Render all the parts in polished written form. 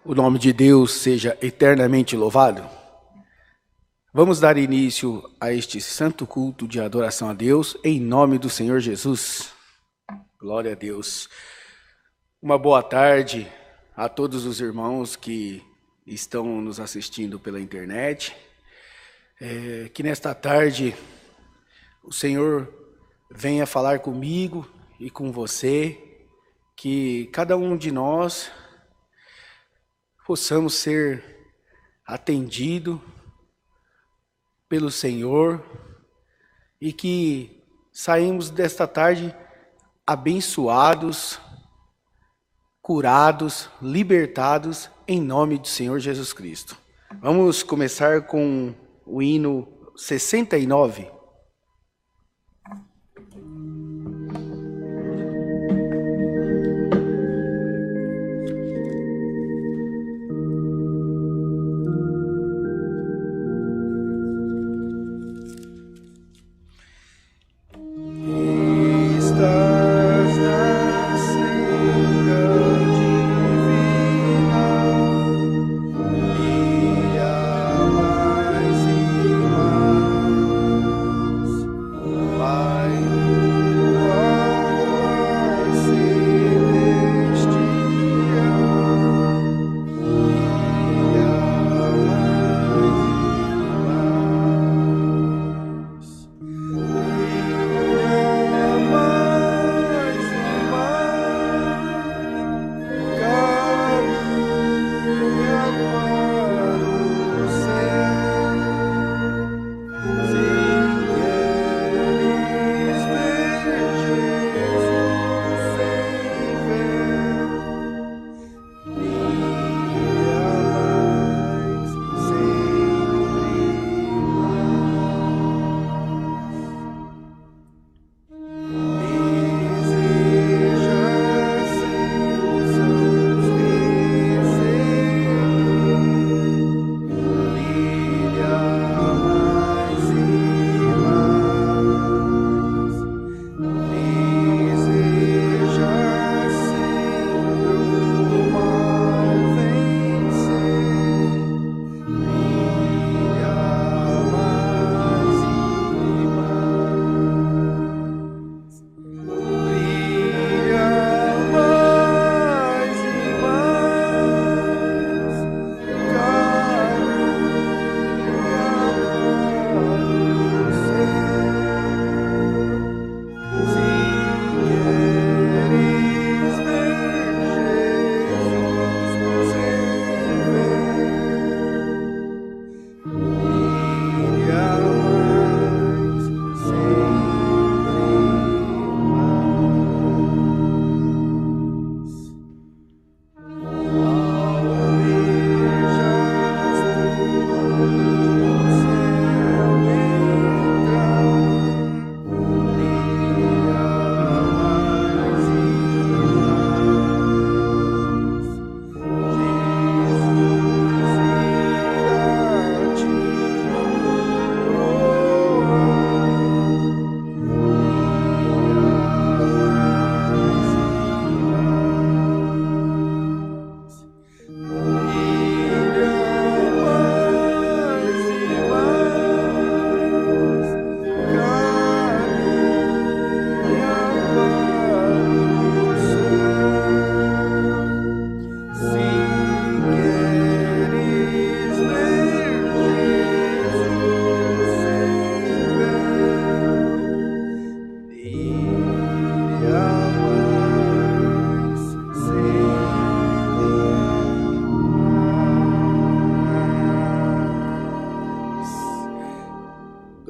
O nome de Deus seja eternamente louvado. Vamos dar início a este santo culto de adoração a Deus, em nome do Senhor Jesus. Glória a Deus. Uma boa tarde a todos os irmãos que estão nos assistindo pela internet. Que nesta tarde o Senhor venha falar comigo e com você, que cada um de nós possamos ser atendido pelo Senhor e que saímos desta tarde abençoados, curados, libertados em nome do Senhor Jesus Cristo. Vamos começar com o hino 69.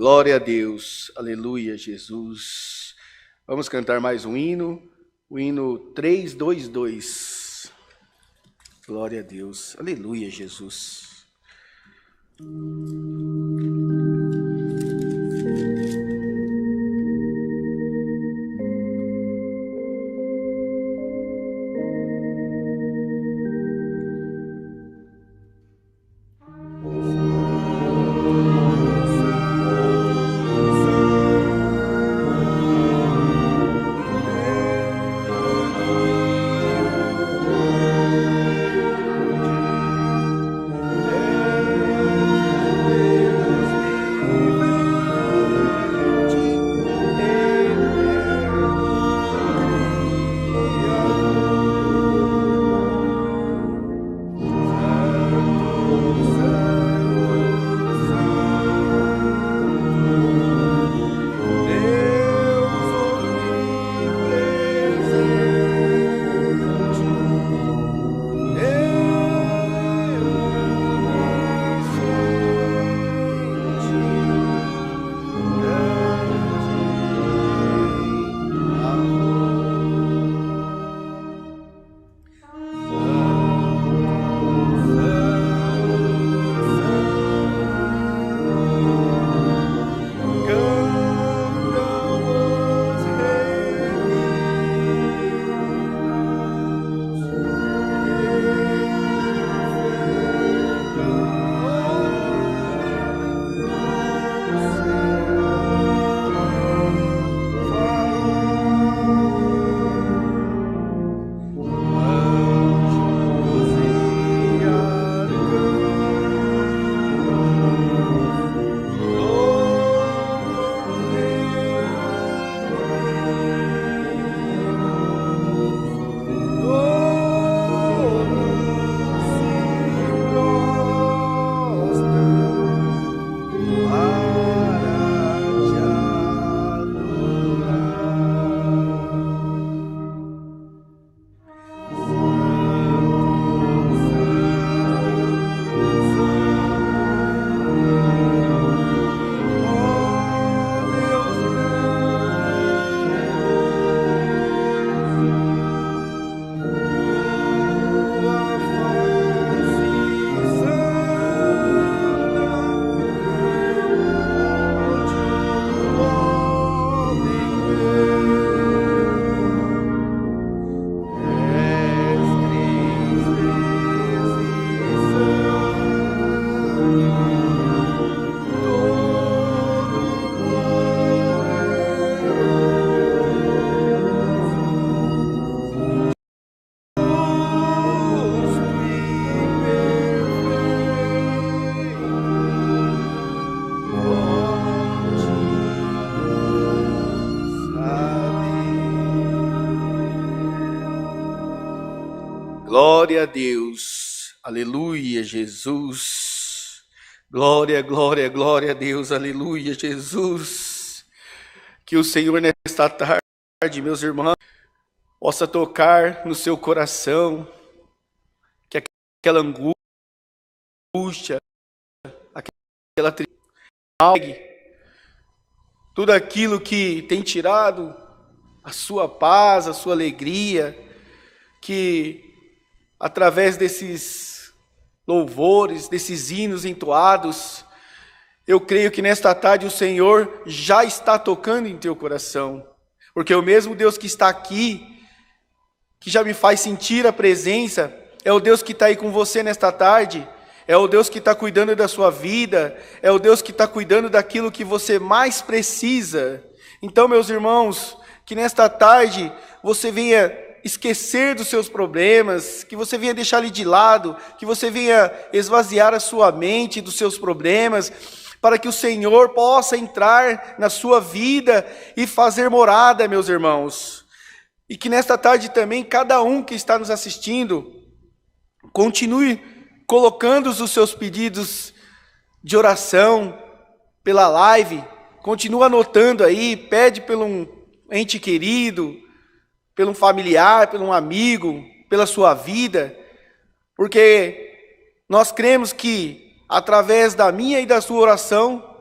Glória a Deus, aleluia, Jesus. Vamos cantar mais um hino, o hino 322. Glória a Deus, aleluia, Jesus. Glória a Deus. Aleluia, Jesus. Glória, glória, glória a Deus. Aleluia, Jesus. Que o Senhor nesta tarde, meus irmãos, possa tocar no seu coração, que aquela angústia, aquela tristeza, tudo aquilo que tem tirado a sua paz, a sua alegria, que através desses louvores, desses hinos entoados, eu creio que nesta tarde o Senhor já está tocando em teu coração, porque o mesmo Deus que está aqui, que já me faz sentir a presença, é o Deus que está aí com você nesta tarde, é o Deus que está cuidando da sua vida, é o Deus que está cuidando daquilo que você mais precisa. Então, meus irmãos, que nesta tarde você venha esquecer dos seus problemas, que você venha deixar ele de lado, que você venha esvaziar a sua mente dos seus problemas, para que o Senhor possa entrar na sua vida e fazer morada, meus irmãos. E que nesta tarde também, cada um que está nos assistindo, continue colocando os seus pedidos de oração pela live, continua anotando aí, pede por um ente querido, pelo um familiar, pelo um amigo, pela sua vida, porque nós cremos que através da minha e da sua oração,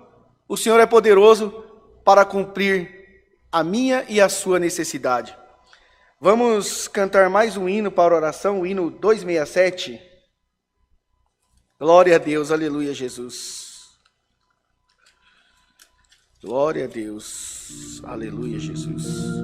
o Senhor é poderoso para cumprir a minha e a sua necessidade. Vamos cantar mais um hino para a oração, o hino 267. Glória a Deus, aleluia, Jesus. Glória a Deus, aleluia, Jesus.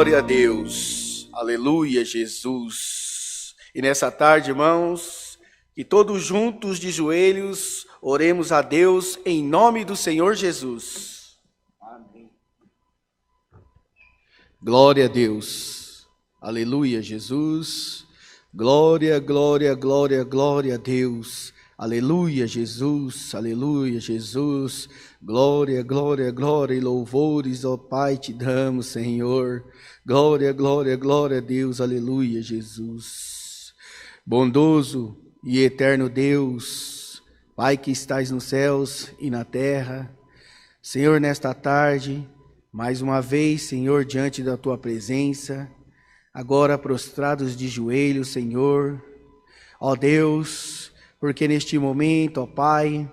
Glória a Deus, aleluia, Jesus. E nessa tarde, irmãos, que todos juntos de joelhos oremos a Deus em nome do Senhor Jesus. Amém. Glória a Deus, aleluia, Jesus. Glória, glória, glória, glória a Deus. Aleluia, Jesus, aleluia, Jesus. Glória, glória, glória e louvores, ó Pai, te damos, Senhor. Glória, glória, glória a Deus, aleluia, Jesus. Bondoso e eterno Deus, Pai que estás nos céus e na terra, Senhor, nesta tarde, mais uma vez, Senhor, diante da Tua presença, agora prostrados de joelhos, Senhor, ó Deus, porque neste momento, ó Pai,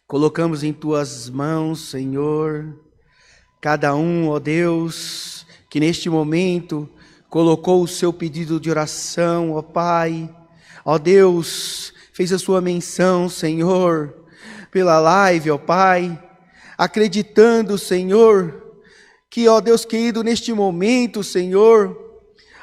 colocamos em Tuas mãos, Senhor, cada um, ó Deus, que neste momento colocou o seu pedido de oração, ó Pai, ó Deus, fez a sua menção, Senhor, pela live, ó Pai, acreditando, Senhor, que, ó Deus querido, neste momento, Senhor,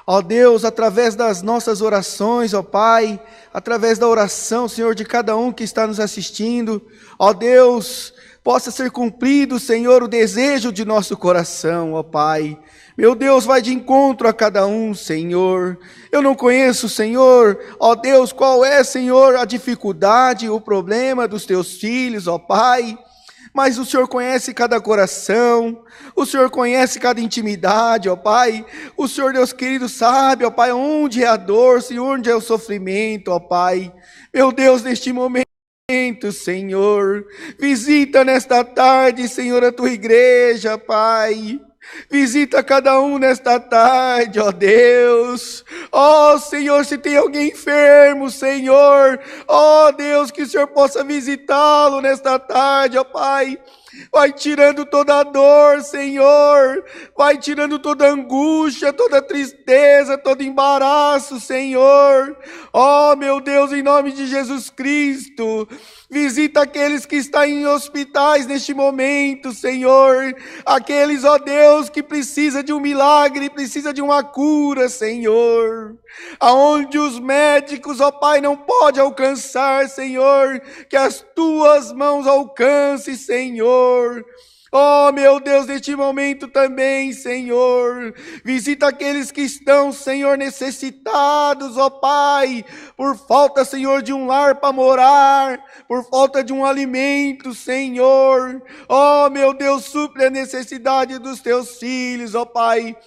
ó Deus, através das nossas orações, ó Pai, através da oração, Senhor, de cada um que está nos assistindo, ó Deus, possa ser cumprido, Senhor, o desejo de nosso coração, ó Pai. Meu Deus, vai de encontro a cada um, Senhor. Eu não conheço, Senhor, ó Deus, qual é, Senhor, a dificuldade, o problema dos teus filhos, ó Pai. Mas o Senhor conhece cada coração, o Senhor conhece cada intimidade, ó Pai. O Senhor, Deus querido, sabe, ó Pai, onde é a dor, Senhor, onde é o sofrimento, ó Pai. Meu Deus, neste momento, Senhor, visita nesta tarde, Senhor, a Tua igreja, Pai. Visita cada um nesta tarde, ó Deus. Ó Senhor, se tem alguém enfermo, Senhor, ó Deus, que o Senhor possa visitá-lo nesta tarde, ó Pai. Vai tirando toda a dor, Senhor. Vai tirando toda a angústia, toda a tristeza, todo embaraço, Senhor. Ó meu Deus, em nome de Jesus Cristo, visita aqueles que estão em hospitais neste momento, Senhor. Aqueles, ó Deus, que precisa de um milagre, precisa de uma cura, Senhor. Aonde os médicos, ó Pai, não podem alcançar, Senhor, que as Tuas mãos alcancem, Senhor. Oh, meu Deus, neste momento também, Senhor, visita aqueles que estão, Senhor, necessitados, ó Pai, por falta, Senhor, de um lar para morar, por falta de um alimento, Senhor. Oh, meu Deus, supre a necessidade dos Teus filhos, ó Pai.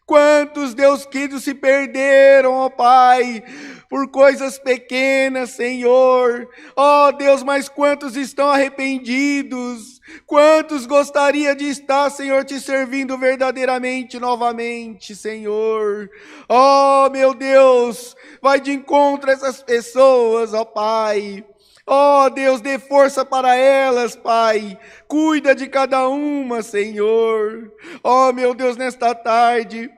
Quantos, Deus querido, se perderam, ó Pai, por coisas pequenas, Senhor. Ó Deus, mas quantos estão arrependidos? Quantos gostaria de estar, Senhor, te servindo verdadeiramente novamente, Senhor? Ó meu Deus, vai de encontro a essas pessoas, ó Pai. Ó Deus, dê força para elas, Pai. Cuida de cada uma, Senhor. Ó meu Deus, nesta tarde,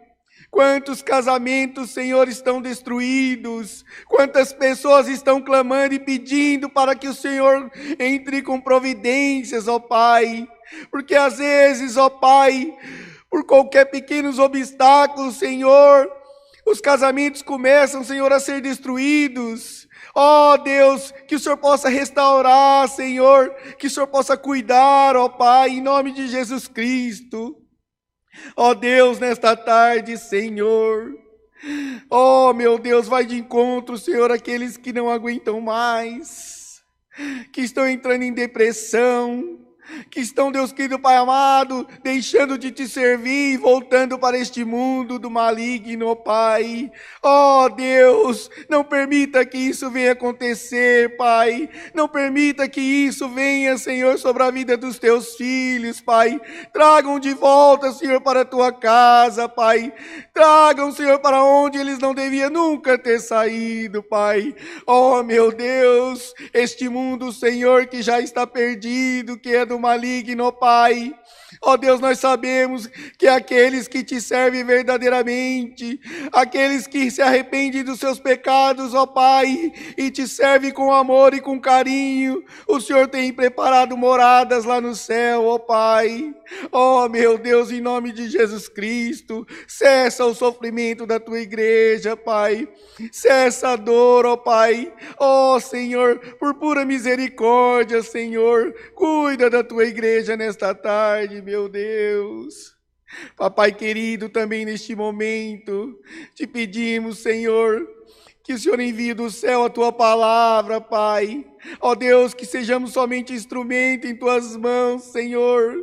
quantos casamentos, Senhor, estão destruídos. Quantas pessoas estão clamando e pedindo para que o Senhor entre com providências, ó Pai. Porque às vezes, ó Pai, por qualquer pequenos obstáculos, Senhor, os casamentos começam, Senhor, a ser destruídos. Ó Deus, que o Senhor possa restaurar, Senhor, que o Senhor possa cuidar, ó Pai, em nome de Jesus Cristo. Ó Deus, nesta tarde, Senhor, ó meu Deus, vai de encontro, Senhor, aqueles que não aguentam mais, que estão entrando em depressão, que estão, Deus querido, Pai amado, deixando de te servir e voltando para este mundo do maligno, ó Pai. Ó Deus, não permita que isso venha acontecer, Pai. Não permita que isso venha, Senhor, sobre a vida dos teus filhos, Pai. Tragam de volta, Senhor, para a tua casa, Pai. Tragam, Senhor, para onde eles não deviam nunca ter saído, Pai. Ó meu Deus, este mundo, Senhor, que já está perdido, que é do maligno, Pai. Ó Deus, nós sabemos que aqueles que te servem verdadeiramente, aqueles que se arrependem dos seus pecados, ó Pai, e te servem com amor e com carinho, o Senhor tem preparado moradas lá no céu, ó Pai. Ó meu Deus, em nome de Jesus Cristo, cessa o sofrimento da tua igreja, Pai. Cessa a dor, ó Pai. Ó Senhor, por pura misericórdia, Senhor, cuida da tua igreja nesta tarde, meu Deus. Papai querido, também neste momento, te pedimos, Senhor, que o Senhor envie do céu a tua palavra, Pai. Ó Deus, que sejamos somente instrumento em tuas mãos, Senhor.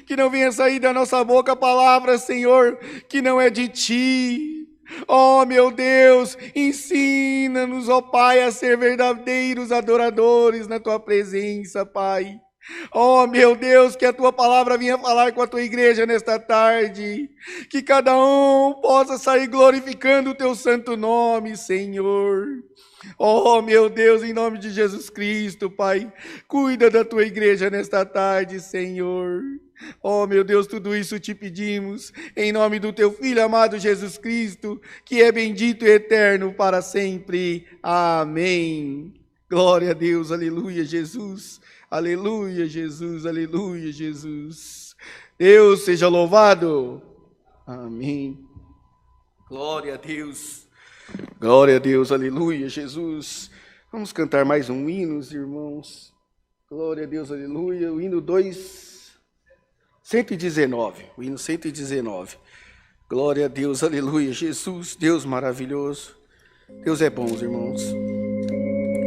Que não venha sair da nossa boca a palavra, Senhor, que não é de ti. Ó meu Deus, ensina-nos, ó Pai, a ser verdadeiros adoradores na tua presença, Pai. Oh, meu Deus, que a tua palavra venha falar com a tua igreja nesta tarde. Que cada um possa sair glorificando o teu santo nome, Senhor. Oh, meu Deus, em nome de Jesus Cristo, Pai, cuida da tua igreja nesta tarde, Senhor. Oh, meu Deus, tudo isso te pedimos, em nome do teu Filho amado Jesus Cristo, que é bendito e eterno para sempre. Amém. Glória a Deus, aleluia, Jesus. Aleluia, Jesus, aleluia, Jesus. Deus seja louvado. Amém. Glória a Deus. Glória a Deus, aleluia, Jesus. Vamos cantar mais um hino, irmãos. Glória a Deus, aleluia. O hino 119. O hino 119. Glória a Deus, aleluia, Jesus. Deus maravilhoso. Deus é bom, irmãos.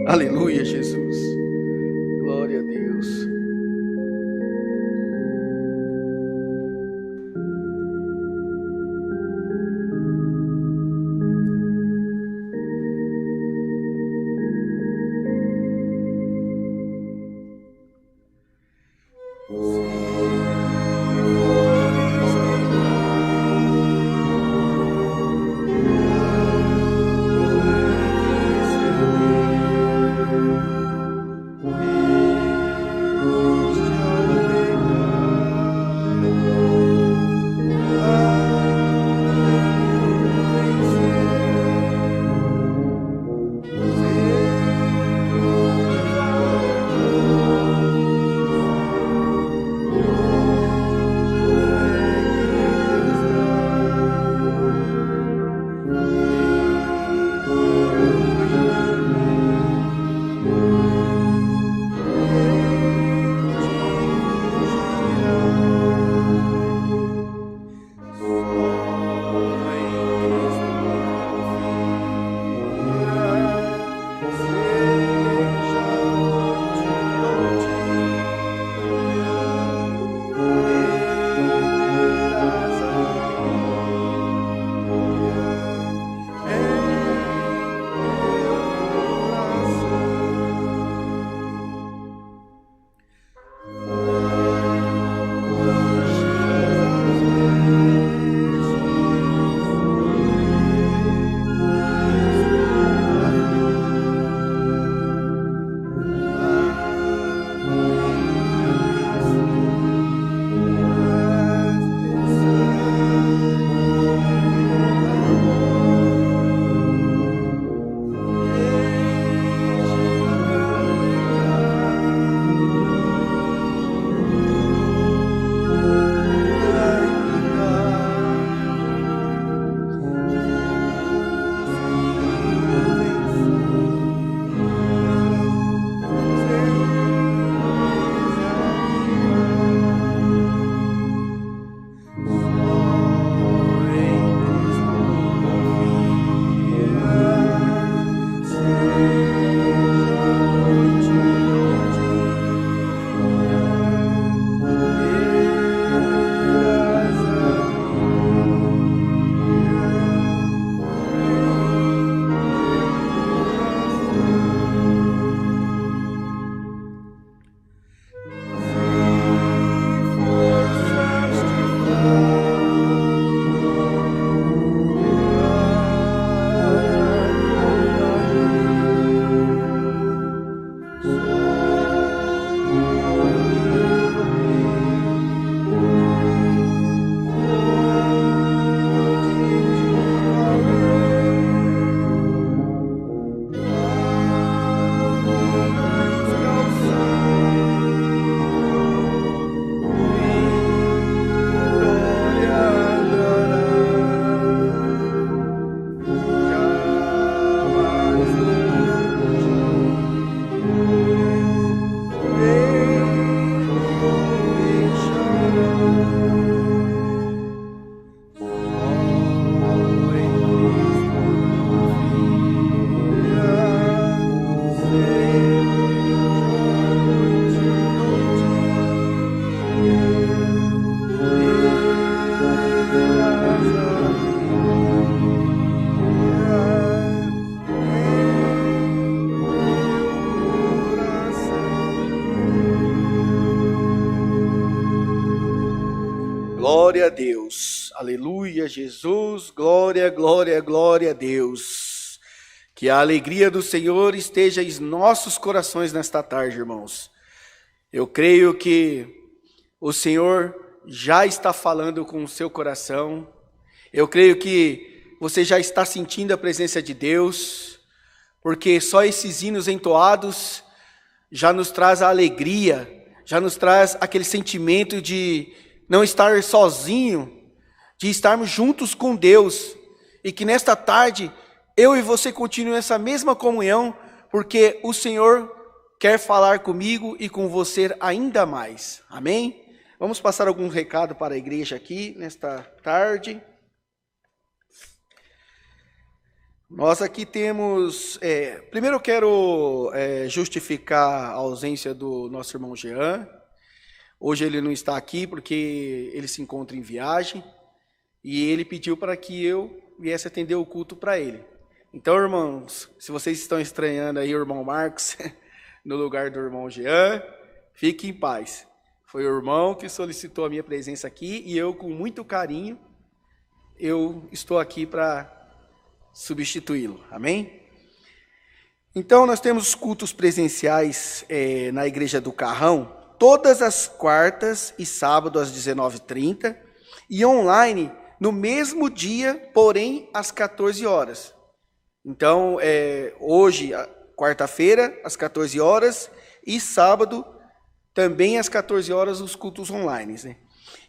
Aleluia, Jesus. Glória a Deus. Glória a Deus, aleluia, Jesus, glória, glória, glória a Deus. Que a alegria do Senhor esteja em nossos corações nesta tarde, irmãos. Eu creio que o Senhor já está falando com o seu coração. Eu creio que você já está sentindo a presença de Deus, porque só esses hinos entoados já nos traz a alegria, já nos traz aquele sentimento de não estar sozinho, de estarmos juntos com Deus, e que nesta tarde eu e você continuem essa mesma comunhão, porque o Senhor quer falar comigo e com você ainda mais. Amém? Vamos passar algum recado para a igreja aqui nesta tarde. Nós aqui temos, primeiro eu quero justificar a ausência do nosso irmão Jean. Hoje ele não está aqui porque ele se encontra em viagem e ele pediu para que eu viesse atender o culto para ele. Então, irmãos, se vocês estão estranhando aí o irmão Marcos no lugar do irmão Jean, fique em paz. Foi o irmão que solicitou a minha presença aqui e eu, com muito carinho, eu estou aqui para substituí-lo. Amém? Então, nós temos cultos presenciais na Igreja do Carrão, todas as quartas e sábado às 19h30, e online no mesmo dia, porém às 14 horas. Então, hoje, quarta-feira, às 14 horas, e sábado, também às 14 horas, os cultos online. Né?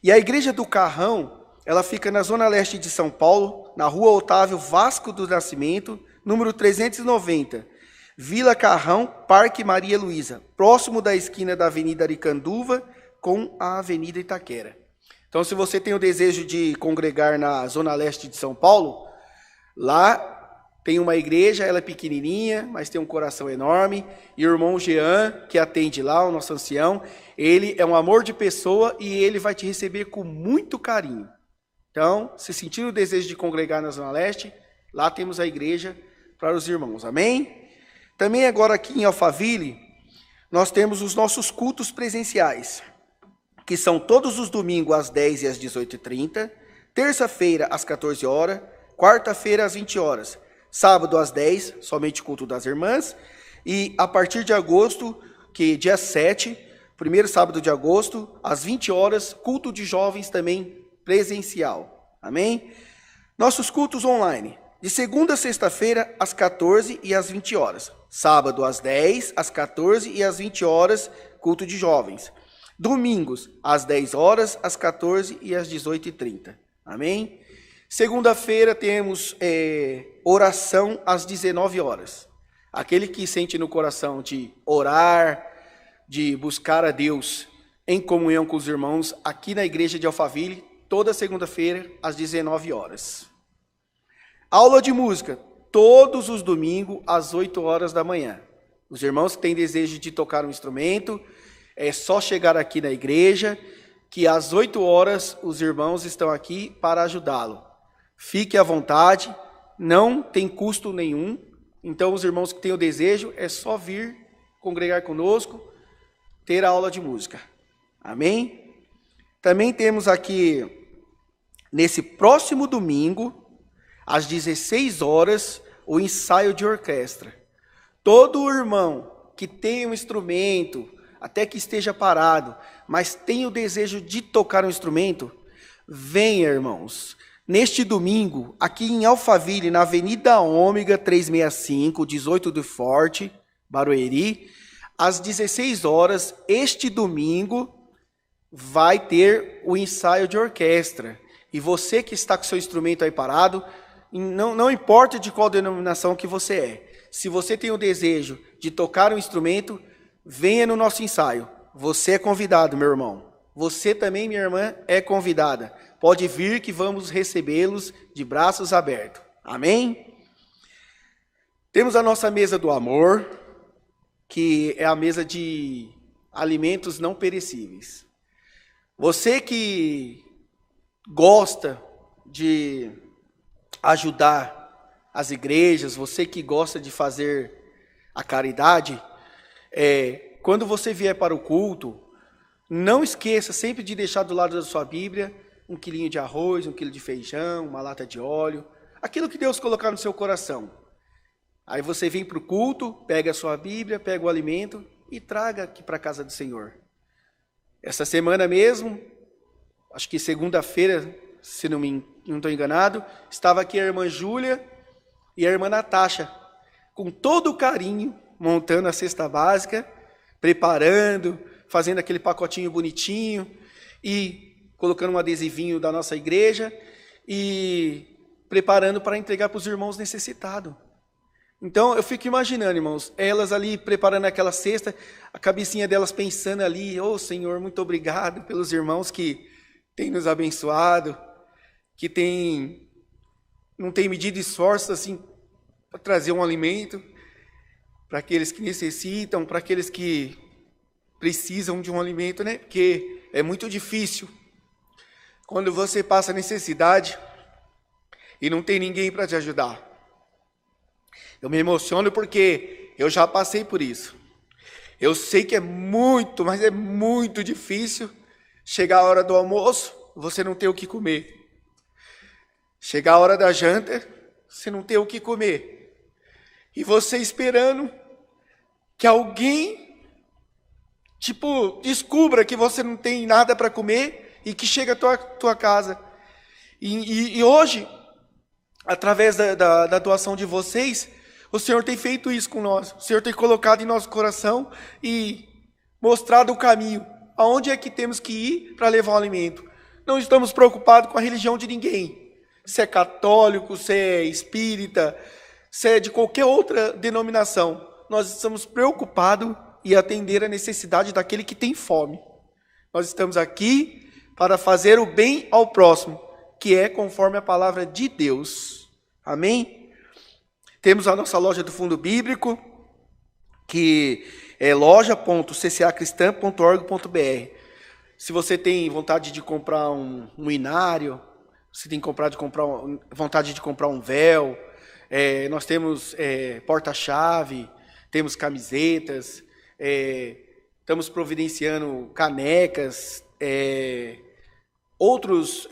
E a Igreja do Carrão, ela fica na Zona Leste de São Paulo, na Rua Otávio Vasco do Nascimento, número 390, Vila Carrão, Parque Maria Luísa, próximo da esquina da Avenida Aricanduva com a Avenida Itaquera. Então, se você tem o desejo de congregar na Zona Leste de São Paulo, lá tem uma igreja, ela é pequenininha, mas tem um coração enorme, e o irmão Jean, que atende lá, o nosso ancião, ele é um amor de pessoa e ele vai te receber com muito carinho. Então, se sentir o desejo de congregar na Zona Leste, lá temos a igreja para os irmãos, amém? Também agora aqui em Alphaville, nós temos os nossos cultos presenciais, que são todos os domingos às 10 e às 18h30, terça-feira às 14 horas, quarta-feira às 20 horas, sábado às 10, somente culto das irmãs, e a partir de agosto, que dia 7, primeiro sábado de agosto, às 20 horas, culto de jovens também presencial. Amém? Nossos cultos online, de segunda a sexta-feira, às 14 e às 20 horas. Sábado, às 10, às 14 e às 20 horas, culto de jovens. Domingos, às 10 horas, às 14 e às 18h30. Amém? Segunda-feira temos oração às 19 horas. Aquele que sente no coração de orar, de buscar a Deus em comunhão com os irmãos, aqui na igreja de Alphaville, toda segunda-feira, às 19 horas. Aula de música, todos os domingos, às 8 horas da manhã. Os irmãos que têm desejo de tocar um instrumento, é só chegar aqui na igreja, que às 8 horas os irmãos estão aqui para ajudá-lo. Fique à vontade, não tem custo nenhum. Então, os irmãos que têm o desejo, é só vir congregar conosco, ter a aula de música. Amém? Também temos aqui, nesse próximo domingo, às 16 horas, o ensaio de orquestra. Todo irmão que tem um instrumento, até que esteja parado, mas tem o desejo de tocar um instrumento, venha, irmãos. Neste domingo, aqui em Alphaville, na Avenida Ômega 365, 18 do Forte, Barueri, às 16 horas, este domingo, vai ter o ensaio de orquestra. E você que está com seu instrumento aí parado, não importa de qual denominação que você é. Se você tem o desejo de tocar um instrumento, venha no nosso ensaio. Você é convidado, meu irmão. Você também, minha irmã, é convidada. Pode vir que vamos recebê-los de braços abertos. Amém? Temos a nossa mesa do amor. que é a mesa de alimentos não perecíveis. Você que gosta de ajudar as igrejas, você que gosta de fazer a caridade, quando você vier para o culto, não esqueça sempre de deixar do lado da sua Bíblia 1 quilinho de arroz, 1 quilo de feijão, uma lata de óleo, aquilo que Deus colocar no seu coração. Aí você vem para o culto, pega a sua Bíblia, pega o alimento e traga aqui para a casa do Senhor. Essa semana mesmo, acho que segunda-feira, se não estou enganado, estava aqui a irmã Júlia e a irmã Natasha, com todo o carinho, montando a cesta básica, preparando, fazendo aquele pacotinho bonitinho e colocando um adesivinho da nossa igreja e preparando para entregar para os irmãos necessitados. Então, eu fico imaginando, irmãos, elas ali preparando aquela cesta, a cabecinha delas pensando ali, ô Senhor, muito obrigado pelos irmãos que têm nos abençoado, que não têm medido esforços assim, para trazer um alimento para aqueles que necessitam, para aqueles que precisam de um alimento, né? Porque é muito difícil quando você passa necessidade e não tem ninguém para te ajudar. Eu me emociono porque eu já passei por isso. Eu sei que é muito, mas é muito difícil chegar a hora do almoço, você não ter o que comer. Chegar a hora da janta, você não ter o que comer. E você esperando que alguém, descubra que você não tem nada para comer e que chega à tua casa. E hoje, através da doação de vocês, o Senhor tem feito isso com nós. O Senhor tem colocado em nosso coração e mostrado o caminho. Aonde é que temos que ir para levar o alimento? Não estamos preocupados com a religião de ninguém. Se é católico, se é espírita, se é de qualquer outra denominação. Nós estamos preocupados em atender a necessidade daquele que tem fome. Nós estamos aqui para fazer o bem ao próximo, que é conforme a palavra de Deus. Amém? Temos a nossa loja do fundo bíblico, que é loja.ccacristã.org.br. Se você tem vontade de comprar um inário, se tem vontade de comprar um véu, nós temos porta-chave, temos camisetas, estamos providenciando canecas, outros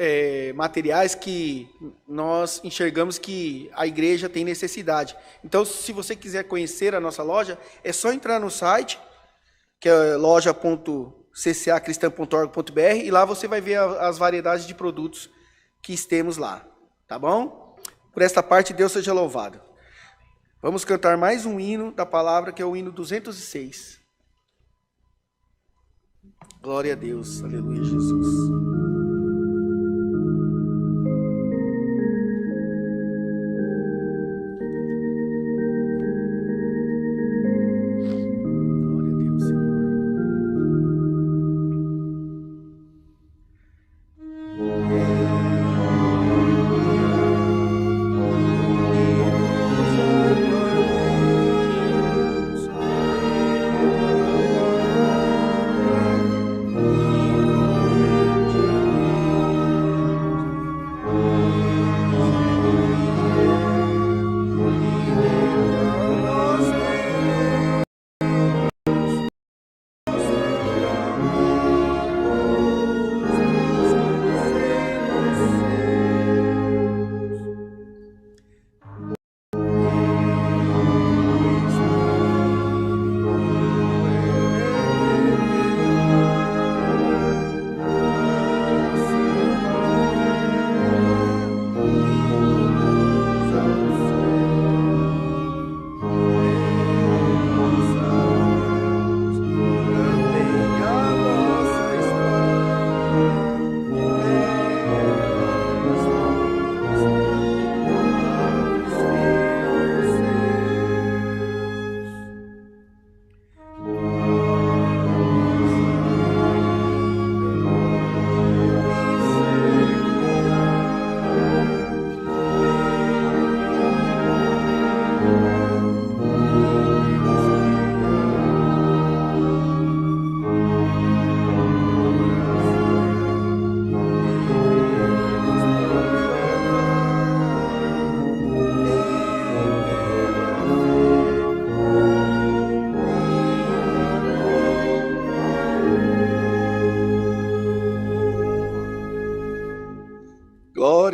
materiais que nós enxergamos que a igreja tem necessidade. Então, se você quiser conhecer a nossa loja, é só entrar no site, que é loja.ccacristã.org.br, e lá você vai ver as variedades de produtos que temos lá. Tá bom? Por esta parte, Deus seja louvado. Vamos cantar mais um hino da palavra, que é o hino 206. Glória a Deus. Aleluia, Jesus.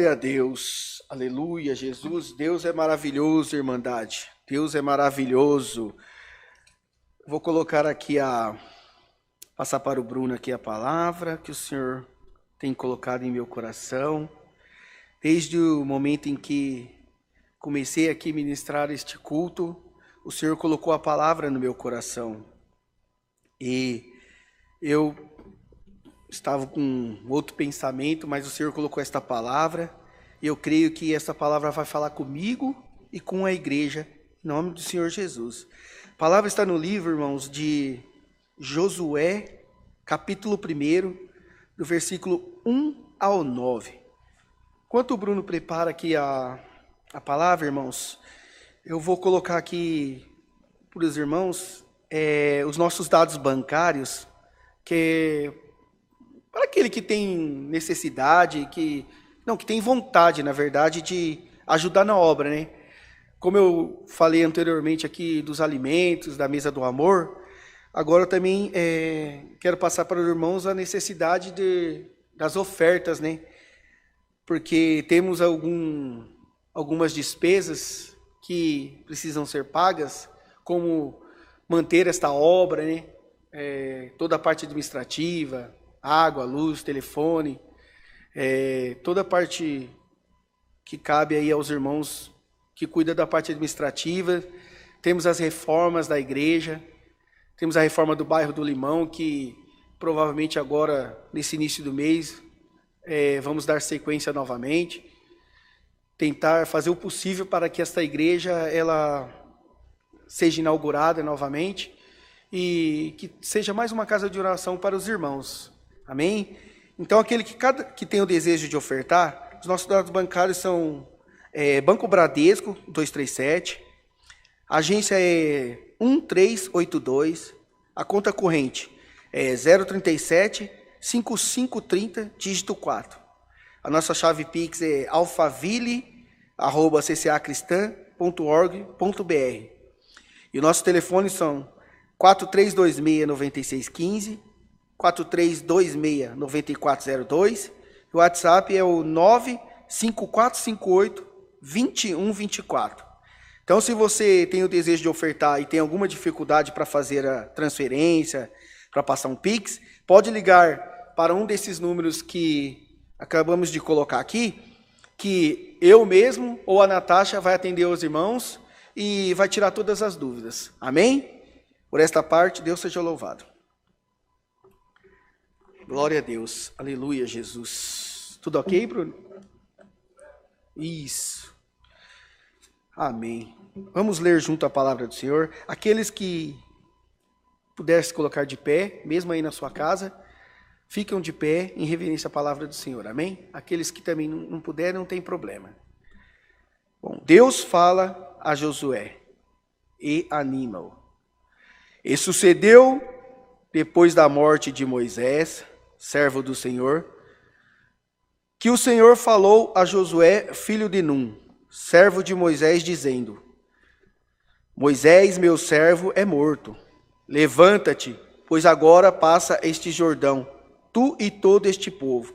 Glória a Deus, aleluia, Jesus, Deus é maravilhoso, irmandade, Deus é maravilhoso. Vou colocar aqui passar para o Bruno aqui a palavra que o Senhor tem colocado em meu coração. Desde o momento em que comecei aqui a ministrar este culto, o Senhor colocou a palavra no meu coração. E eu estava com outro pensamento, mas o Senhor colocou esta palavra. E eu creio que essa palavra vai falar comigo e com a igreja, em nome do Senhor Jesus. A palavra está no livro, irmãos, de Josué, capítulo 1, do versículo 1 ao 9. Enquanto o Bruno prepara aqui a palavra, irmãos, eu vou colocar aqui para os irmãos os nossos dados bancários, que para aquele que tem necessidade, que tem vontade, na verdade, de ajudar na obra, né? Como eu falei anteriormente aqui dos alimentos, da mesa do amor, agora eu também quero passar para os irmãos a necessidade das ofertas, né? Porque temos algumas despesas que precisam ser pagas, como manter esta obra, né? Toda a parte administrativa, água, luz, telefone, toda a parte que cabe aí aos irmãos que cuidam da parte administrativa. Temos as reformas da igreja, temos a reforma do bairro do Limão, que provavelmente agora, nesse início do mês, vamos dar sequência novamente, tentar fazer o possível para que esta igreja ela seja inaugurada novamente e que seja mais uma casa de oração para os irmãos. Amém? Então, aquele que tem o desejo de ofertar, os nossos dados bancários são Banco Bradesco, 237, agência é 1382, a conta corrente é 037 5530, dígito 4. A nossa chave Pix é alfaville@ccacristã.org.br. E o nosso telefone são 4326-9615, 4326-9402. O WhatsApp é o 95458-2124. Então, se você tem o desejo de ofertar e tem alguma dificuldade para fazer a transferência, para passar um Pix, pode ligar para um desses números que acabamos de colocar aqui, que eu mesmo ou a Natasha vai atender os irmãos e vai tirar todas as dúvidas. Amém? Por esta parte, Deus seja louvado. Glória a Deus. Aleluia, Jesus. Tudo ok, Bruno? Isso. Amém. Vamos ler junto a palavra do Senhor. Aqueles que puderem se colocar de pé, mesmo aí na sua casa, ficam de pé em reverência à palavra do Senhor. Amém? Aqueles que também não puderem, não tem problema. Bom, Deus fala a Josué e anima-o. E sucedeu, depois da morte de Moisés, servo do Senhor, que o Senhor falou a Josué, filho de Num, servo de Moisés, dizendo: Moisés, meu servo, é morto. Levanta-te, pois agora passa este Jordão, tu e todo este povo,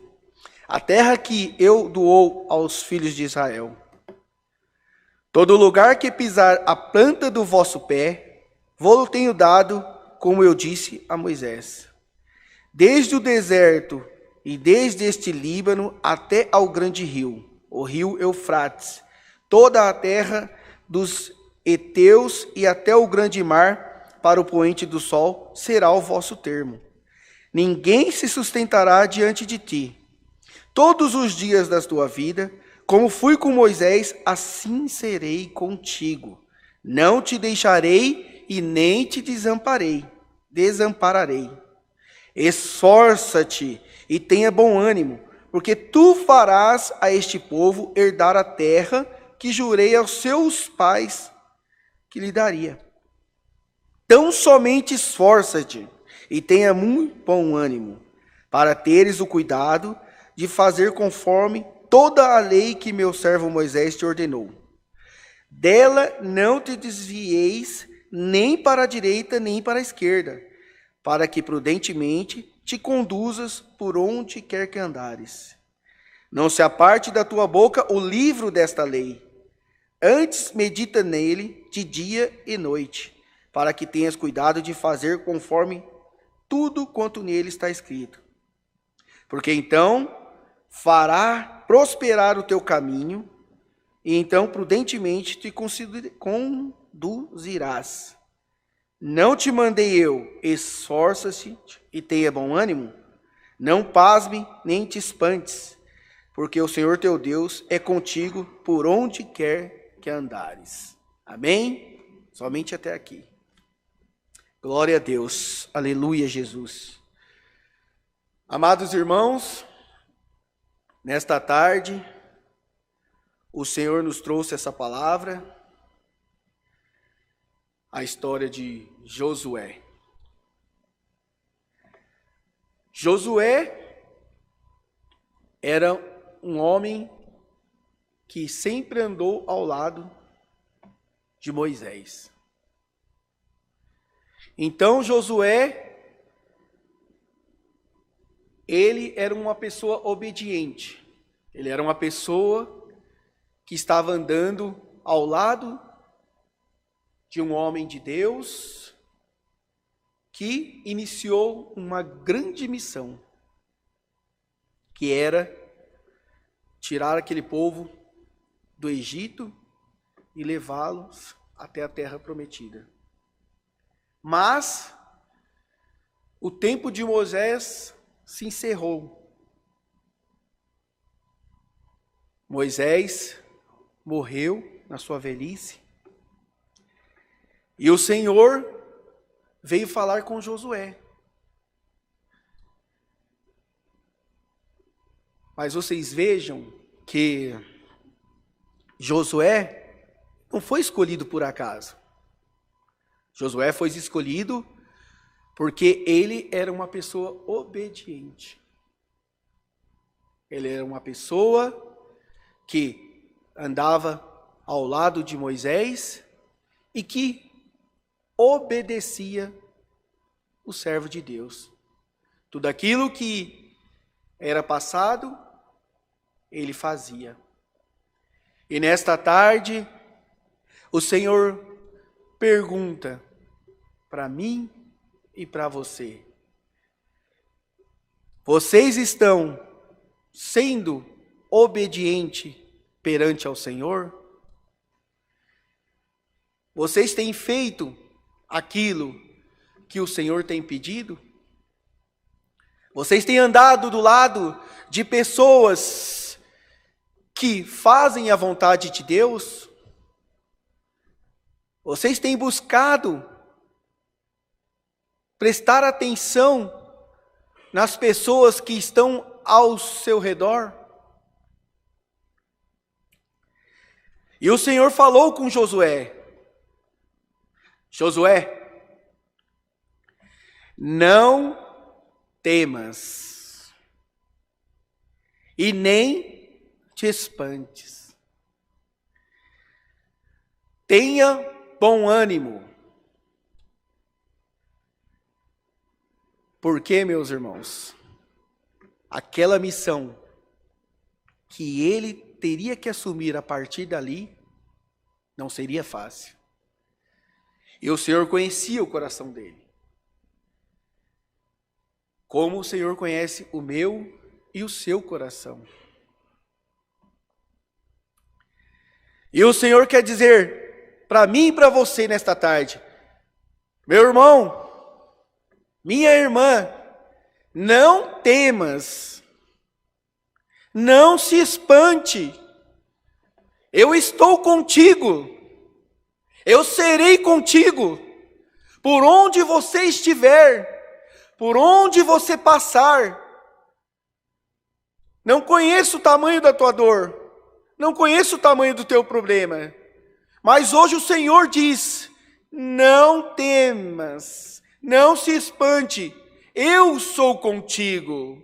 a terra que eu dou aos filhos de Israel. Todo lugar que pisar a planta do vosso pé, vou-lo tenho dado, como eu disse a Moisés. Desde o deserto e desde este Líbano até ao grande rio, o rio Eufrates, toda a terra dos heteus e até o grande mar, para o poente do sol, será o vosso termo. Ninguém se sustentará diante de ti. Todos os dias da tua vida, como fui com Moisés, assim serei contigo. Não te deixarei e nem te desampararei. Esforça-te e tenha bom ânimo, porque tu farás a este povo herdar a terra que jurei aos seus pais que lhe daria. Tão somente esforça-te e tenha muito bom ânimo, para teres o cuidado de fazer conforme toda a lei que meu servo Moisés te ordenou. Dela não te desvieis nem para a direita nem para a esquerda, para que prudentemente te conduzas por onde quer que andares. Não se aparte da tua boca o livro desta lei. Antes medita nele de dia e noite, para que tenhas cuidado de fazer conforme tudo quanto nele está escrito. Porque então fará prosperar o teu caminho, e então prudentemente te conduzirás. Não te mandei eu, esforça-te e tenha bom ânimo. Não pasme nem te espantes, porque o Senhor teu Deus é contigo por onde quer que andares. Amém? Somente até aqui. Glória a Deus. Aleluia, Jesus. Amados irmãos, nesta tarde, o Senhor nos trouxe essa palavra, a história de Josué. Josué era um homem que sempre andou ao lado de Moisés. Então Josué, ele era uma pessoa obediente. Ele era uma pessoa que estava andando ao lado de um homem de Deus que iniciou uma grande missão, que era tirar aquele povo do Egito e levá-los até a terra prometida. Mas o tempo de Moisés se encerrou. Moisés morreu na sua velhice e o Senhor veio falar com Josué. Mas vocês vejam que Josué não foi escolhido por acaso. Josué foi escolhido porque ele era uma pessoa obediente. Ele era uma pessoa que andava ao lado de Moisés e que obedecia o servo de Deus. Tudo aquilo que era passado, ele fazia. E nesta tarde, o Senhor pergunta para mim e para você: vocês estão sendo obedientes perante ao Senhor? Vocês têm feito aquilo que o Senhor tem pedido? Vocês têm andado do lado de pessoas que fazem a vontade de Deus? Vocês têm buscado prestar atenção nas pessoas que estão ao seu redor? E o Senhor falou com Josué: Josué, não temas e nem te espantes. Tenha bom ânimo. Porque, meus irmãos, aquela missão que ele teria que assumir a partir dali não seria fácil. E o Senhor conhecia o coração dele, como o Senhor conhece o meu e o seu coração. E o Senhor quer dizer para mim e para você nesta tarde: meu irmão, minha irmã, não temas, não se espante, eu estou contigo, eu serei contigo, por onde você estiver, por onde você passar. Não conheço o tamanho da tua dor, não conheço o tamanho do teu problema, mas hoje o Senhor diz: não temas, não se espante, eu sou contigo.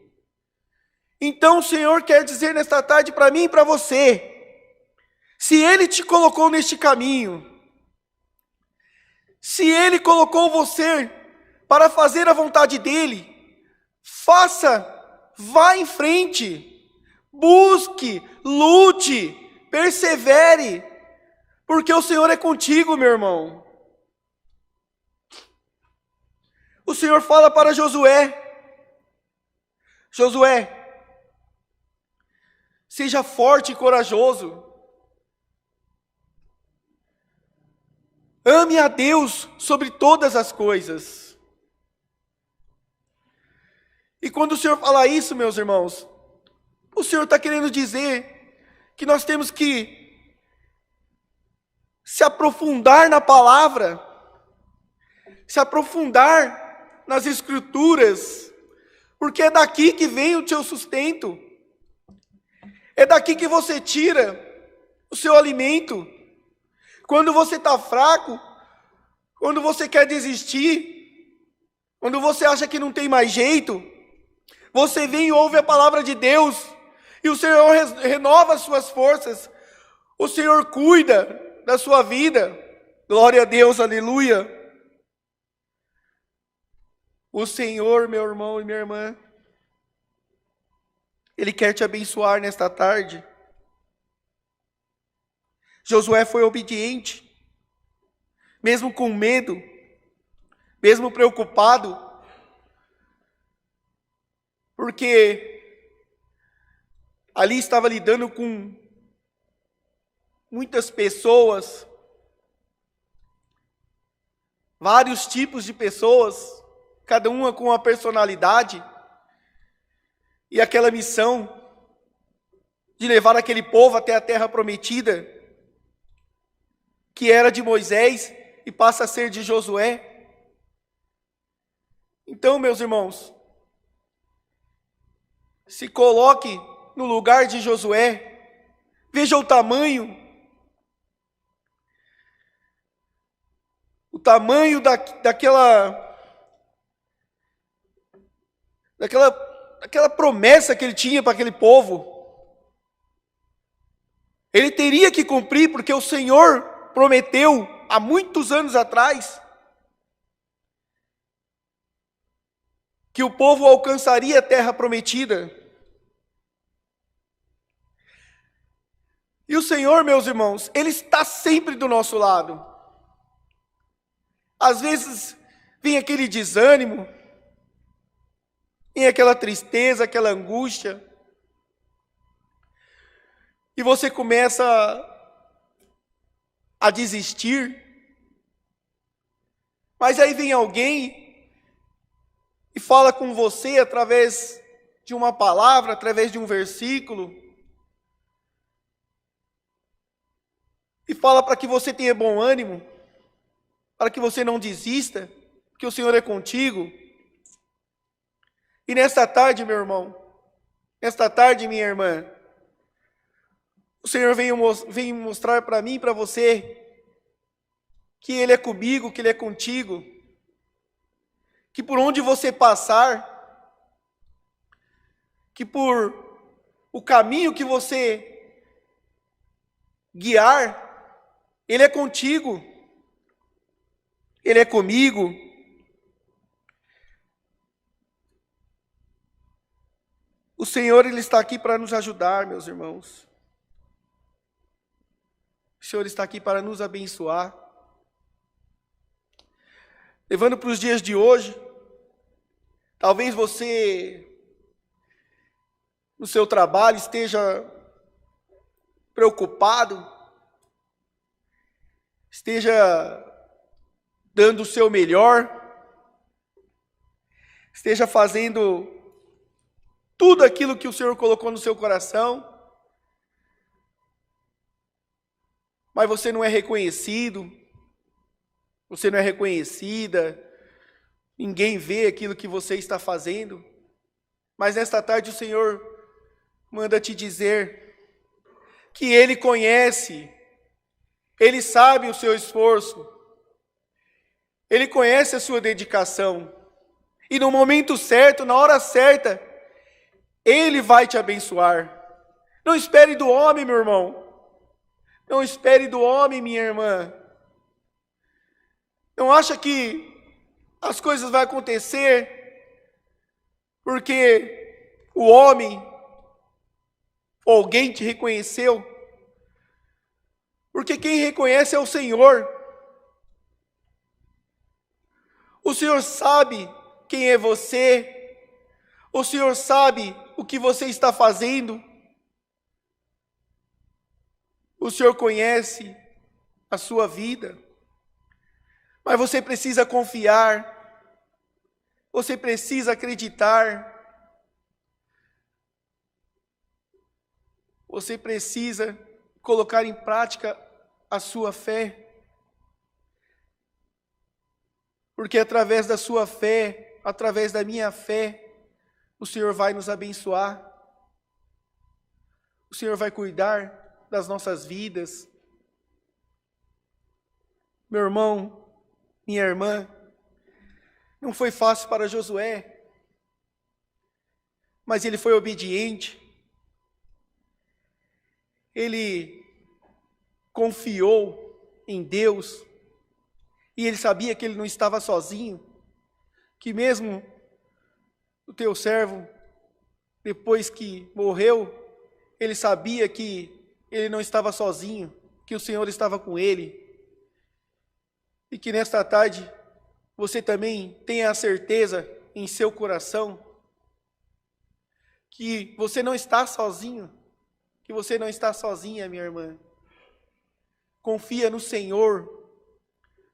Então o Senhor quer dizer nesta tarde para mim e para você: se Ele te colocou neste caminho, se Ele colocou você para fazer a vontade dEle, faça, vá em frente, Busque, lute, persevere, porque o Senhor é contigo, meu irmão. O Senhor fala para Josué: Josué, seja forte e corajoso. Ame a Deus sobre todas as coisas. E quando o Senhor fala isso, meus irmãos, o Senhor está querendo dizer que nós temos que se aprofundar na palavra, se aprofundar nas Escrituras, porque é daqui que vem o teu sustento, é daqui que você tira o seu alimento. Quando você está fraco, quando você quer desistir, quando você acha que não tem mais jeito, você vem e ouve a palavra de Deus, e o Senhor renova as suas forças, o Senhor cuida da sua vida. Glória a Deus, aleluia. O Senhor, meu irmão e minha irmã, Ele quer te abençoar nesta tarde. Josué foi obediente, mesmo com medo, mesmo preocupado, porque ali estava lidando com muitas pessoas, vários tipos de pessoas, cada uma com uma personalidade, e aquela missão de levar aquele povo até a terra prometida, que era de Moisés e passa a ser de Josué. Então, meus irmãos, se coloque no lugar de Josué, veja o tamanho daquela promessa que ele tinha para aquele povo. Ele teria que cumprir, porque o Senhor prometeu há muitos anos atrás que o povo alcançaria a terra prometida. E o Senhor, meus irmãos, Ele está sempre do nosso lado. Às vezes vem aquele desânimo, vem aquela tristeza, aquela angústia, e você começa a desistir, mas aí vem alguém e fala com você através de uma palavra, através de um versículo, e fala para que você tenha bom ânimo, para que você não desista, porque o Senhor é contigo. E nesta tarde, meu irmão, nesta tarde, minha irmã, o Senhor vem mostrar para mim e para você que Ele é comigo, que Ele é contigo, que por onde você passar, que por o caminho que você guiar, Ele é contigo, Ele é comigo. O Senhor, Ele está aqui para nos ajudar, meus irmãos. O Senhor está aqui para nos abençoar. Levando para os dias de hoje, talvez você, no seu trabalho, esteja preocupado, esteja dando o seu melhor, esteja fazendo tudo aquilo que o Senhor colocou no seu coração, mas você não é reconhecido, você não é reconhecida, ninguém vê aquilo que você está fazendo, mas nesta tarde o Senhor manda te dizer que Ele conhece, Ele sabe o seu esforço, Ele conhece a sua dedicação, e no momento certo, na hora certa, Ele vai te abençoar. Não espere do homem, meu irmão. Não espere do homem, minha irmã. Não acha que as coisas vão acontecer porque o homem Ou alguém te reconheceu? Porque quem reconhece é o Senhor. O Senhor sabe quem é você. O Senhor sabe o que você está fazendo. O Senhor conhece a sua vida. Mas você precisa confiar. Você precisa acreditar. Você precisa colocar em prática a sua fé. Porque através da sua fé, através da minha fé, o Senhor vai nos abençoar. O Senhor vai cuidar das nossas vidas. Meu irmão, minha irmã, não foi fácil para Josué, mas ele foi obediente. Ele confiou em Deus e ele sabia que ele não estava sozinho, que mesmo o teu servo, depois que morreu, ele sabia que ele não estava sozinho, que o Senhor estava com ele. E que nesta tarde você também tenha a certeza em seu coração que você não está sozinho, que você não está sozinha, minha irmã. Confia no Senhor,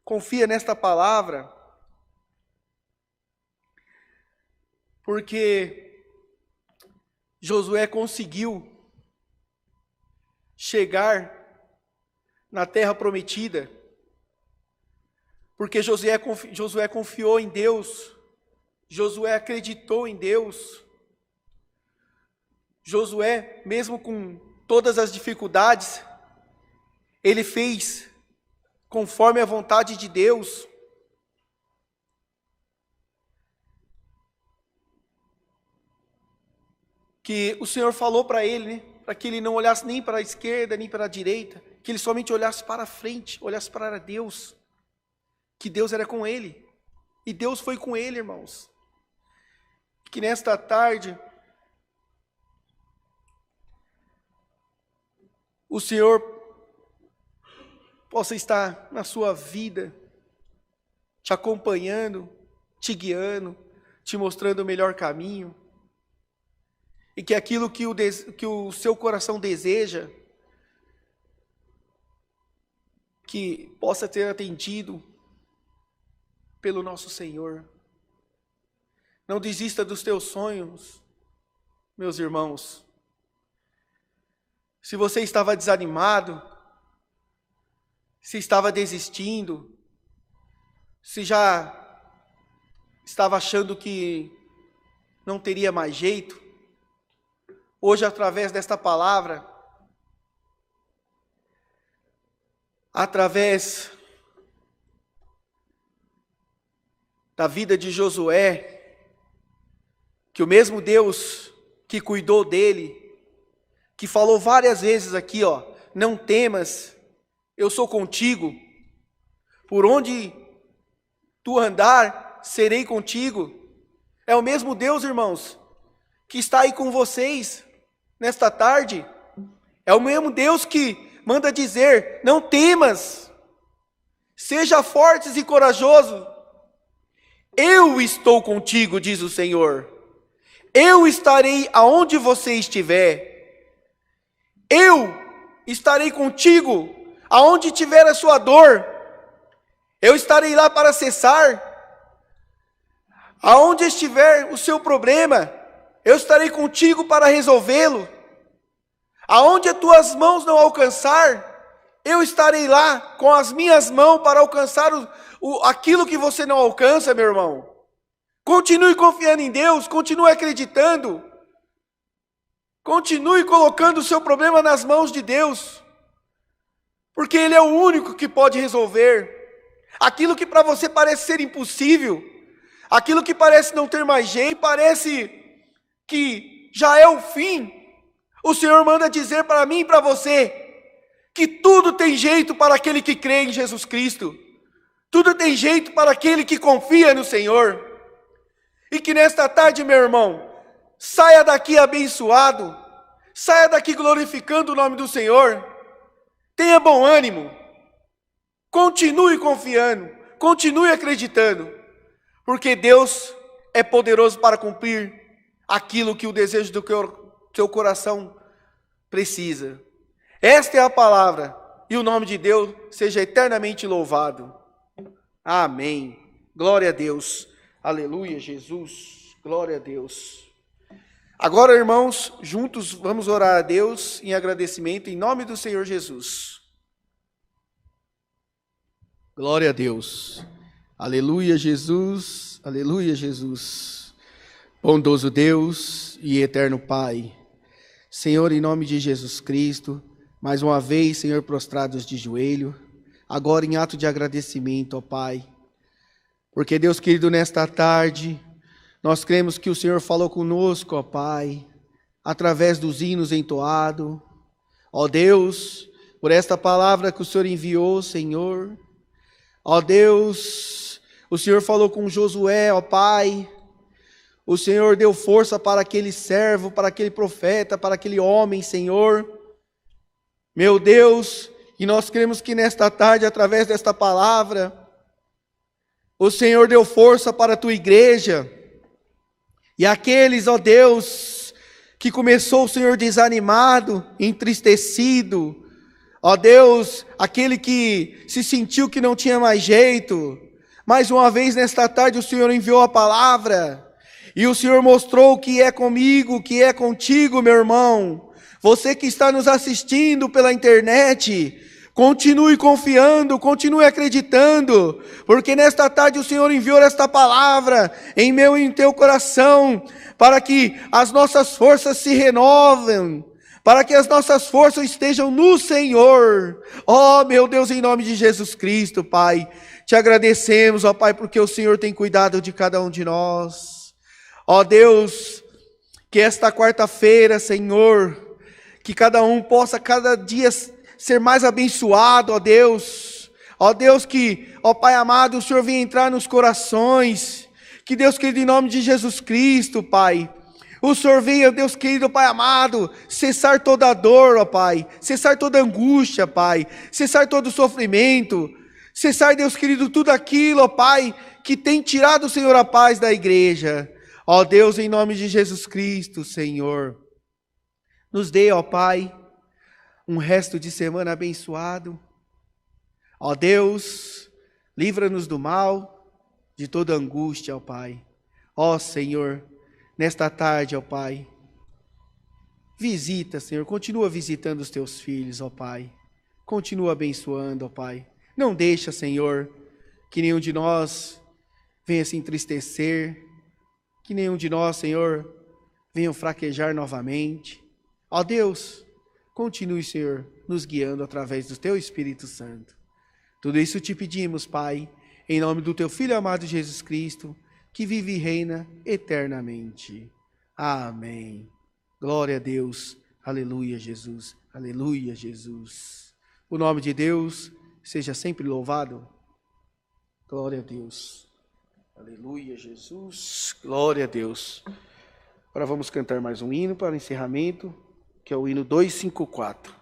confia nesta palavra, porque Josué conseguiu chegar na terra prometida, porque Josué confiou em Deus, Josué acreditou em Deus. Josué, mesmo com todas as dificuldades, ele fez conforme a vontade de Deus. Que o Senhor falou para ele, né, para que ele não olhasse nem para a esquerda, nem para a direita, que ele somente olhasse para a frente, olhasse para Deus, que Deus era com ele, e Deus foi com ele, irmãos. Que nesta tarde, o Senhor possa estar na sua vida, te acompanhando, te guiando, te mostrando o melhor caminho, e que aquilo que o seu coração deseja, que possa ter atendido pelo nosso Senhor. Não desista dos teus sonhos, meus irmãos. Se você estava desanimado, se estava desistindo, se já estava achando que não teria mais jeito, hoje, através desta palavra, através da vida de Josué, que o mesmo Deus que cuidou dele, que falou várias vezes aqui, não temas, eu sou contigo, por onde tu andar, serei contigo. É o mesmo Deus, irmãos, que está aí com vocês nesta tarde. É o mesmo Deus que manda dizer, não temas, seja fortes e corajoso. Eu estou contigo, diz o Senhor. Eu estarei aonde você estiver. Eu estarei contigo aonde tiver a sua dor. Eu estarei lá para cessar. Aonde estiver o seu problema, eu estarei contigo para resolvê-lo. Aonde as tuas mãos não alcançar, eu estarei lá com as minhas mãos para alcançar aquilo que você não alcança, meu irmão. Continue confiando em Deus, continue acreditando. Continue colocando o seu problema nas mãos de Deus, porque Ele é o único que pode resolver. Aquilo que para você parece ser impossível, aquilo que parece não ter mais jeito, parece que já é o fim, o Senhor manda dizer para mim e para você, que tudo tem jeito para aquele que crê em Jesus Cristo, tudo tem jeito para aquele que confia no Senhor. E que nesta tarde, meu irmão, saia daqui abençoado, Saia daqui glorificando o nome do Senhor. Tenha bom ânimo. Continue confiando. Continue acreditando. Porque Deus é poderoso para cumprir aquilo que o desejo do teu coração precisa. Esta é a palavra. E o nome de Deus seja eternamente louvado. Amém. Glória a Deus. Aleluia, Jesus. Glória a Deus. Agora, irmãos, juntos vamos orar a Deus em agradecimento em nome do Senhor Jesus. Glória a Deus. Aleluia, Jesus. Aleluia, Jesus. Bondoso Deus e eterno Pai. Senhor, em nome de Jesus Cristo, mais uma vez, Senhor, prostrados de joelho, agora em ato de agradecimento, ó Pai. Porque, Deus querido, nesta tarde, nós cremos que o Senhor falou conosco, ó Pai, através dos hinos entoados. Ó Deus, por esta palavra que o Senhor enviou, Senhor. Ó Deus, o Senhor falou com Josué, ó Pai. O Senhor deu força para aquele servo, para aquele profeta, para aquele homem, Senhor. Meu Deus, e nós cremos que nesta tarde, através desta palavra, o Senhor deu força para a tua igreja. E aqueles, ó Deus, que começou o Senhor desanimado, entristecido, ó Deus, aquele que se sentiu que não tinha mais jeito, mais uma vez nesta tarde o Senhor enviou a palavra, e o Senhor mostrou que é comigo, que é contigo, meu irmão. Você que está nos assistindo pela internet, continue confiando, continue acreditando, porque nesta tarde o Senhor enviou esta palavra em meu e em teu coração, para que as nossas forças se renovem, para que as nossas forças estejam no Senhor. Ó, meu Deus, em nome de Jesus Cristo, Pai, te agradecemos, ó Pai, porque o Senhor tem cuidado de cada um de nós. Ó Deus, que esta quarta-feira, Senhor, que cada um possa cada dia ser mais abençoado, ó Deus. Ó Deus, que, ó Pai amado, o Senhor venha entrar nos corações. Que Deus querido, em nome de Jesus Cristo, Pai, o Senhor venha, Deus querido, Pai amado, cessar toda a dor, ó Pai, cessar toda a angústia, Pai, cessar todo o sofrimento, cessar, Deus querido, tudo aquilo, ó Pai, que tem tirado o Senhor a paz da igreja. Ó Deus, em nome de Jesus Cristo, Senhor, nos dê, ó Pai, um resto de semana abençoado. Ó Deus, livra-nos do mal, de toda angústia, ó Pai. Ó Senhor, nesta tarde, ó Pai, visita, Senhor, continua visitando os teus filhos, ó Pai. Continua abençoando, ó Pai. Não deixa, Senhor, que nenhum de nós venha se entristecer, que nenhum de nós, Senhor, venha fraquejar novamente. Ó Deus, continue, Senhor, nos guiando através do teu Espírito Santo. Tudo isso te pedimos, Pai, em nome do teu Filho amado Jesus Cristo, que vive e reina eternamente. Amém. Glória a Deus. Aleluia, Jesus. Aleluia, Jesus. O nome de Deus seja sempre louvado. Glória a Deus. Aleluia, Jesus. Glória a Deus. Agora vamos cantar mais um hino para o encerramento, que é o hino 254.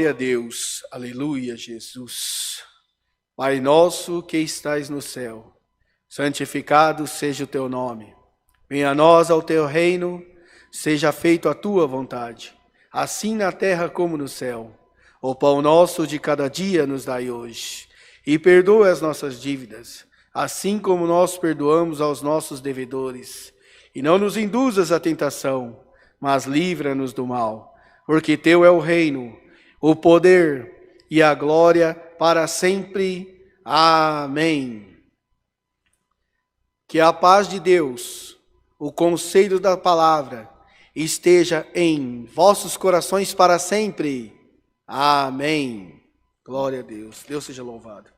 Glória a Deus. Aleluia, Jesus. Pai nosso que estais no céu, santificado seja o teu nome. Venha a nós ao teu reino, seja feito a tua vontade, assim na terra como no céu. O pão nosso de cada dia nos dai hoje, e perdoa as nossas dívidas, assim como nós perdoamos aos nossos devedores. E não nos induzas à tentação, mas livra-nos do mal, porque teu é o reino, o poder e a glória para sempre. Amém. Que a paz de Deus, o conselho da palavra, esteja em vossos corações para sempre. Amém. Glória a Deus. Deus seja louvado.